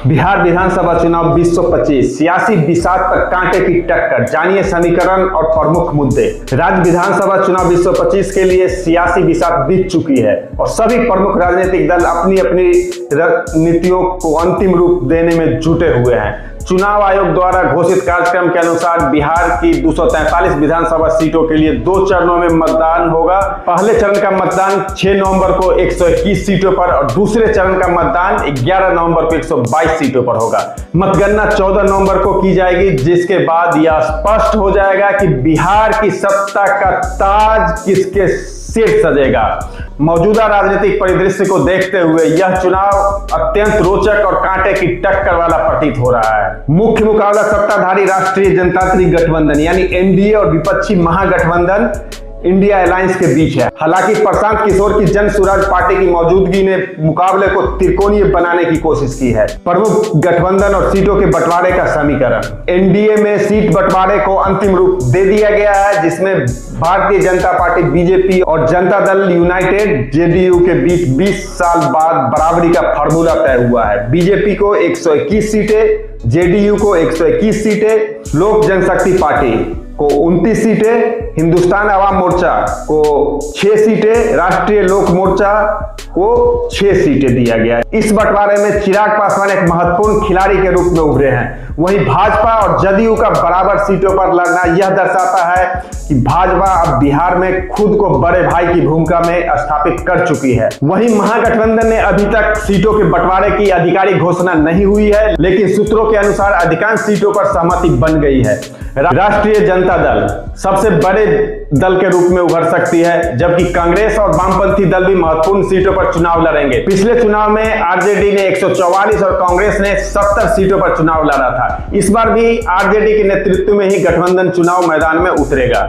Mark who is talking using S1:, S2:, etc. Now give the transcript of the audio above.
S1: बिहार विधानसभा चुनाव 2025 सियासी बिसात पर कांटे की टक्कर, जानिए समीकरण और प्रमुख मुद्दे। राज्य विधानसभा चुनाव 2025 के लिए सियासी बिसात बीत चुकी है और सभी प्रमुख राजनीतिक दल अपनी अपनी रणनीतियों को अंतिम रूप देने में जुटे हुए हैं। चुनाव आयोग द्वारा घोषित कार्यक्रम के अनुसार बिहार की 243 विधानसभा सीटों के लिए 2 चरणों में मतदान होगा। पहले चरण का मतदान 6 नवंबर को 121 सीटों पर और दूसरे चरण का मतदान 11 नवंबर को 122 सीटों पर होगा। मतगणना 14 नवंबर को की जाएगी, जिसके बाद यह स्पष्ट हो जाएगा कि बिहार की सत्ता का ताज किसके सिर सजेगा। मौजूदा राजनीतिक परिदृश्य को देखते हुए यह चुनाव अत्यंत रोचक और कांटे की टक्कर वाला प्रतीत हो रहा है। मुख्य मुकाबला सत्ताधारी राष्ट्रीय जनतांत्रिक गठबंधन यानी एनडीए और विपक्षी महागठबंधन इंडिया अलायंस के बीच है। हालांकि प्रशांत किशोर की जन स्वराज पार्टी की मौजूदगी ने मुकाबले को त्रिकोणीय बनाने की कोशिश की है। प्रमुख गठबंधन और सीटों के बंटवारे का समीकरण। एनडीए में सीट बंटवारे को अंतिम रूप दे दिया गया है, जिसमें भारतीय जनता पार्टी बीजेपी और जनता दल यूनाइटेड जेडीयू के बीच 20 साल बाद बराबरी का फार्मूला तय हुआ है। बीजेपी को 121 सीटें, जेडीयू को 121 सीटें, लोक जनशक्ति पार्टी को 29 सीटें, हिंदुस्तान आवाम मोर्चा को 6 सीटें, राष्ट्रीय लोक मोर्चा को 6 सीटें दिया गया है। इस बंटवारे में चिराग पासवान एक महत्वपूर्ण खिलाड़ी के रूप में उभरे हैं। वहीं भाजपा और जदयू का बराबर सीटों पर लड़ना यह दर्शाता है कि भाजपा अब बिहार में खुद को बड़े भाई की भूमिका में स्थापित कर चुकी है। वहीं महागठबंधन ने अभी तक सीटों के बंटवारे की आधिकारिक घोषणा नहीं हुई है, लेकिन सूत्रों के अनुसार अधिकांश सीटों पर सहमति बन गई है। राष्ट्रीय जनता दल सबसे बड़े दल के रूप में उभर सकती है, जबकि कांग्रेस और वामपंथी दल भी महत्वपूर्ण सीटों पर चुनाव लड़ेंगे। पिछले चुनाव में आरजेडी ने 144 और कांग्रेस ने 70 सीटों पर चुनाव लड़ा था। इस बार भी आरजेडी के नेतृत्व में ही गठबंधन चुनाव मैदान में उतरेगा।